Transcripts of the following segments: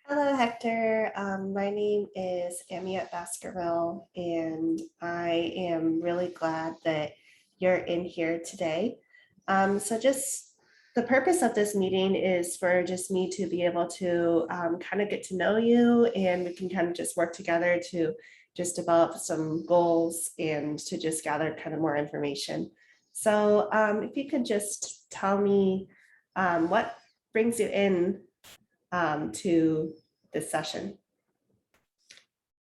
Hello, Hector. My name is Amiette Baskerville, and I am really glad that you're in here today. Just the purpose of this meeting is for just me to be able to kind of get to know you, and we can kind of just work together to just develop some goals and to just gather kind of more information. If you could just tell me what brings you in to this session.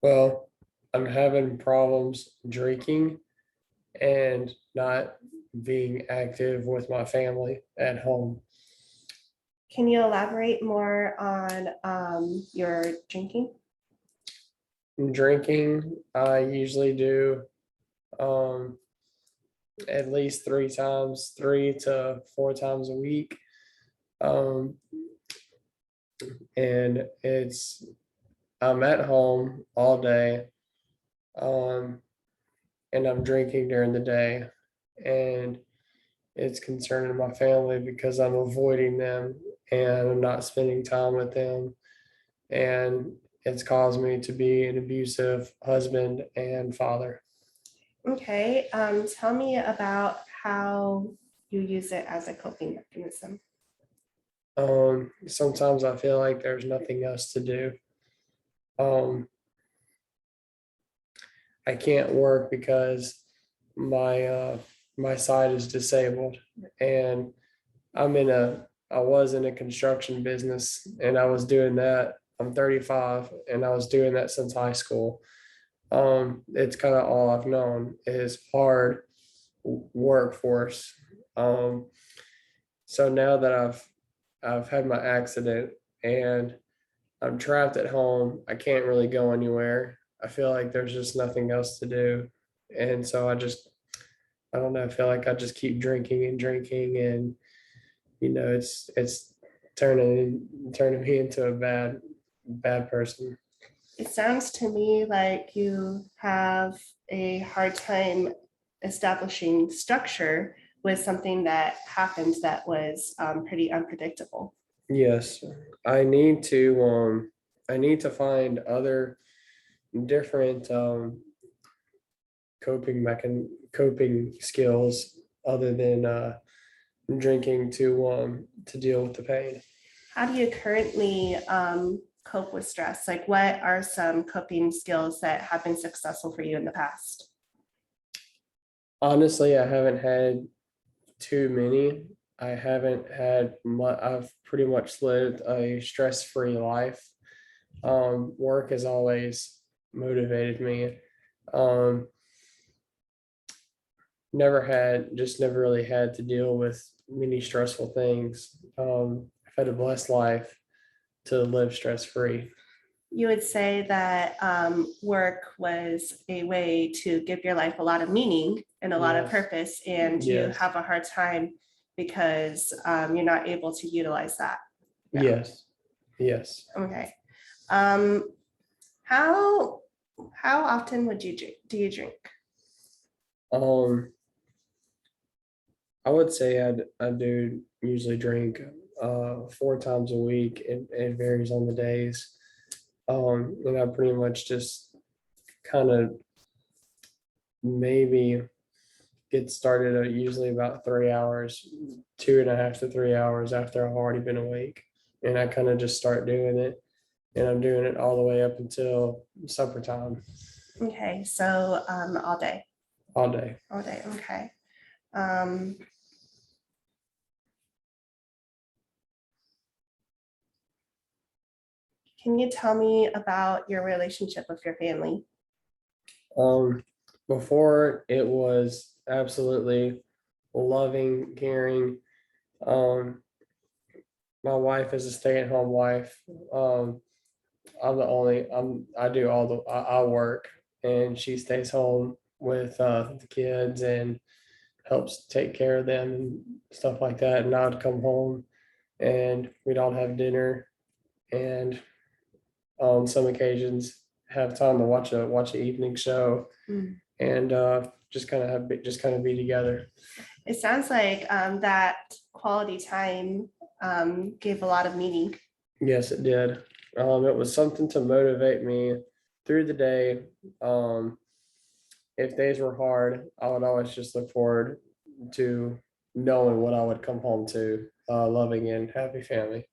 Well, I'm having problems drinking and not being active with my family at home. Can you elaborate more on your drinking? Drinking, I usually do um, at least 3 times, 3 to 4 times a week. Um, and I'm at home all day. Um, and I'm drinking during the day. And it's concerning my family because I'm avoiding them and I'm not spending time with them. And it's caused me to be an abusive husband and father. Okay, tell me about how you use it as a coping mechanism. Sometimes I feel like there's nothing else to do. Um, I can't work because my side is disabled, and I was in a construction business, and I was doing that. I'm 35, and I was doing that since high school. It's kind of all I've known is hard workforce. Um, so now that I've had my accident and I'm trapped at home, I can't really go anywhere. I feel like there's just nothing else to do. And so I don't know, I feel like I just keep drinking and drinking and it's turning me into a bad person. It sounds to me like you have a hard time establishing structure with something that happened that was pretty unpredictable. Yes, I need to find other different coping skills other than drinking to deal with the pain. How do you currently cope with stress? Like, what are some coping skills that have been successful for you in the past? Honestly, I haven't had too many. I haven't had much. I've pretty much lived a stress-free life. Work has always motivated me. Um, never really had to deal with many stressful things. I've had a blessed life to live stress-free. You would say that work was a way to give your life a lot of meaning and a lot of Yes. purpose, and you Yes. have a hard time because you're not able to utilize that. Yeah. Yes. Yes. Okay. Um, how how often would you drink? Do you drink? Um, I would say I do usually drink 4 times a week. It varies on the days. And I pretty much just kind of maybe get started at usually about 3 hours, 2.5 to 3 hours after I've already been awake. And I kind of just start doing it. And I'm doing it all the way up until supper time, Okay, so all day, all day. all day. Okay. Um, can you tell me about your relationship with your family? Um, Before it was absolutely loving, caring. Um, my wife is a stay-at-home wife. I do all I work and she stays home with the kids and helps take care of them and stuff like that. And I'd come home and we'd all have dinner and on some occasions have time to watch an evening show Mm. and just kind of be together. It sounds like that quality time gave a lot of meaning. Yes, it did. It was something to motivate me through the day. Um, if days were hard, I would always just look forward to knowing what I would come home to, loving and happy family.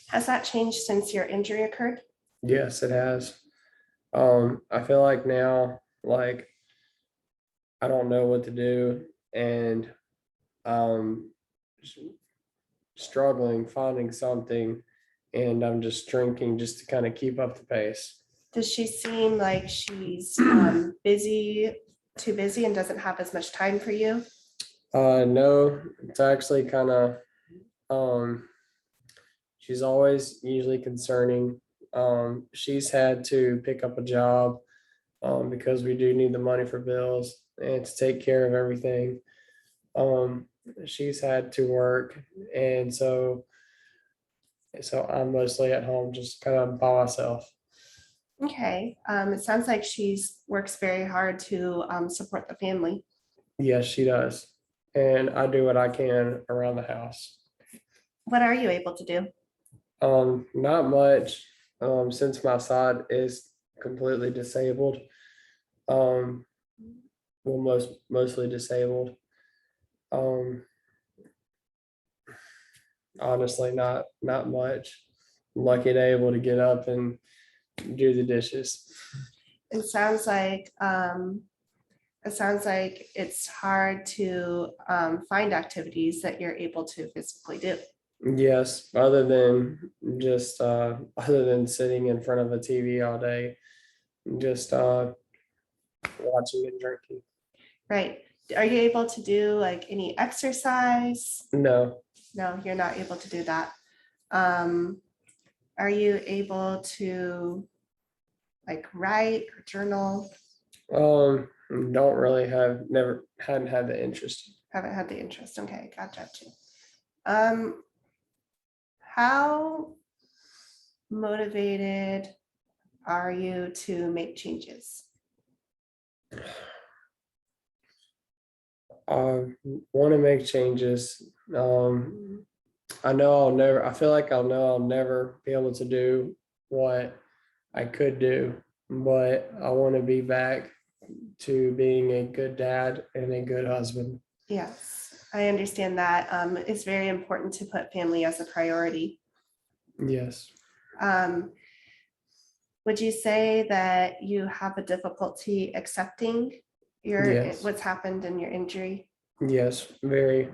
Has that changed since your injury occurred? Yes, it has. I feel like now, like I don't know what to do, and um, s- struggling finding something, and I'm just drinking just to kind of keep up the pace. Does she seem like she's busy, too busy and doesn't have as much time for you? No, it's actually kind of um, she's always usually concerning. She's had to pick up a job because we do need the money for bills and to take care of everything. Um, she's had to work, and so I'm mostly at home, just kind of by myself. Okay, it sounds like she's works very hard to support the family. Yes, she does, and I do what I can around the house. What are you able to do? Not much, since my side is completely disabled. Um, well, mostly disabled. Um, honestly, not much. Lucky to able to get up and do the dishes. It sounds like it's hard to find activities that you're able to physically do. Yes, other than sitting in front of a TV all day, just watching and drinking. Right. Are you able to do like any exercise? No, No, you're not able to do that. Um, are you able to like write or journal? don't really have never hadn't had the interest. Haven't had the interest. Okay, gotcha. Too. Um, how motivated are you to make changes? I want to make changes. I know I feel like I'll never be able to do what I could do, but I want to be back to being a good dad and a good husband. Yes, I understand that. It's very important to put family as a priority. Yes, Um, would you say that you have a difficulty accepting yes, what's happened in your injury? yes, very.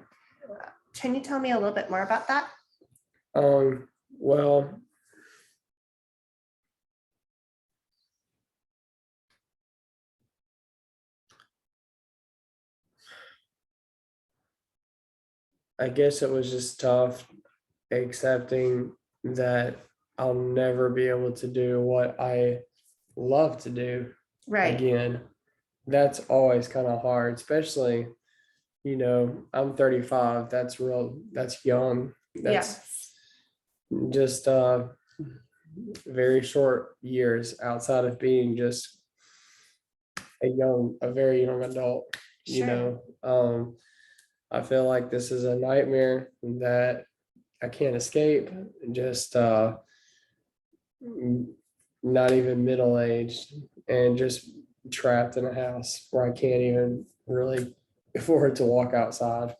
Can you tell me a little bit more about that? Well, I guess it was just tough accepting that I'll never be able to do what I love to do Right. again. That's always kind of hard, especially, I'm 35. That's young. That's Yes. just very short years outside of being just a very young adult, you Sure. know. I feel like this is a nightmare that I can't escape. Just not even middle aged and just trapped in a house where I can't even really afford to walk outside.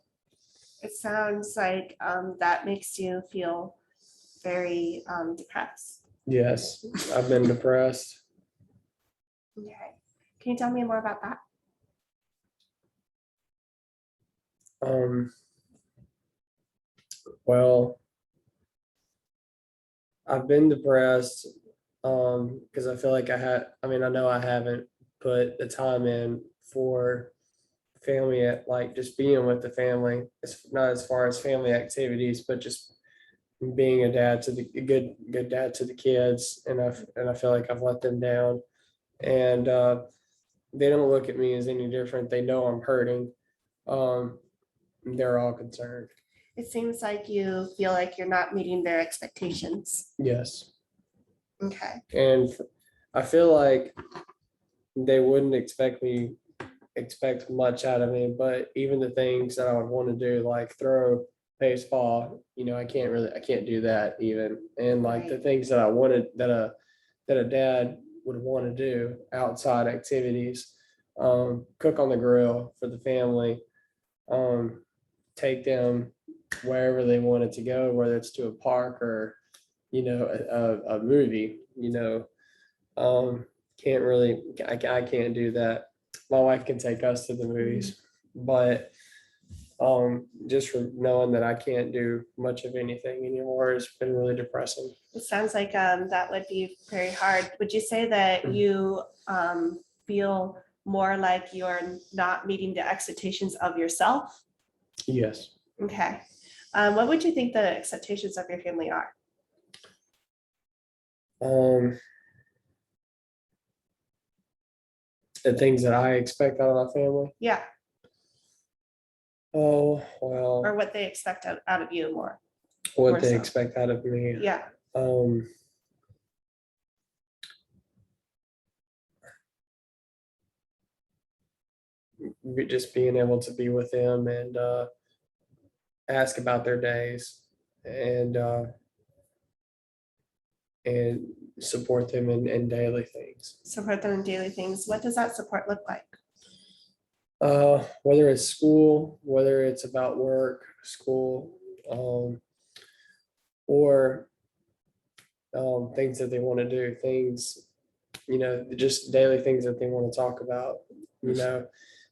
It sounds like that makes you feel very depressed. Yes, I've been depressed. Okay. Can you tell me more about that? Um, well, I've been depressed because I feel like I know I haven't put the time in for family at like just being with the family. It's not as far as family activities, but just being a dad to the a good dad to the kids, and I feel like I've let them down, and they don't look at me as any different. They know I'm hurting. Um, they're all concerned. It seems like you feel like you're not meeting their expectations. Yes, Okay. and I feel like they wouldn't expect much out of me, but even the things that I would want to do, like throw baseball, I can't do that even. And like the Right. things that I wanted, that a dad would want to do, outside activities, cook on the grill for the family, um, take them wherever they wanted to go, whether it's to a park or, a movie, can't really, I can't do that. My wife can take us to the movies, but just from knowing that I can't do much of anything anymore has been really depressing. It sounds like that would be very hard. Would you say that you feel more like you're not meeting the expectations of yourself? Yes. Okay. What would you think the expectations of your family are? Um, the things that I expect out of my family. Yeah, Oh, or well, what they expect out of you more. what More they so. expect out of me. Yeah, Um, just being able to be with them and ask about their days and and support them in daily things. support them in daily things. What does that support look like? Whether it's school, whether it's about work, school, or things that they want to do, things, just daily things that they want to talk about.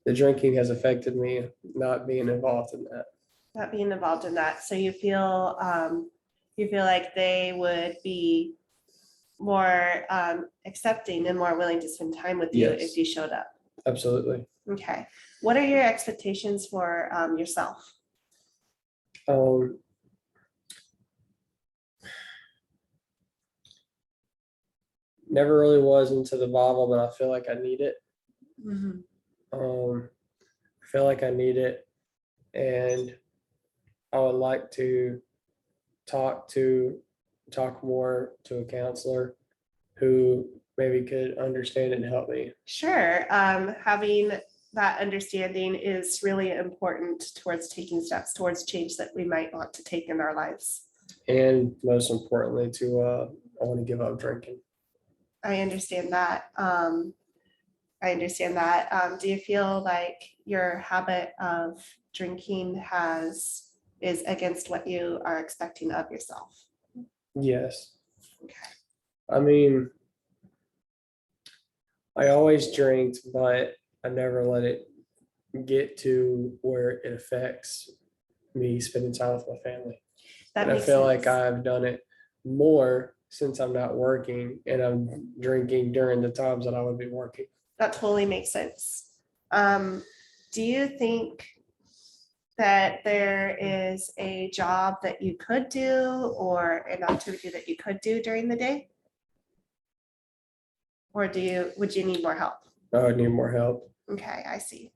The drinking has affected me, not being involved in that. Not being involved in that. So you feel like they would be more accepting and more willing to spend time with you Yes. if you showed up. Absolutely. Okay. What are your expectations for yourself? Um, Never really was into the Bible, but I feel like I need it. I feel like I need it, and I would like to talk to talk more to a counselor who maybe could understand and help me. Sure. Having that understanding is really important towards taking steps towards change that we might want to take in our lives. And most importantly, I want to give up drinking. I understand that. I understand that. Do you feel like your habit of drinking is against what you are expecting of yourself? Yes. Okay. I mean, I always drank, but I never let it get to where it affects me spending time with my family. That And I makes feel like sense. I've done it more since I'm not working and I'm drinking during the times that I would be working. That totally makes sense. Do you think that there is a job that you could do or an activity that you could do during the day? Or would you need more help? I would need more help. Okay, I see.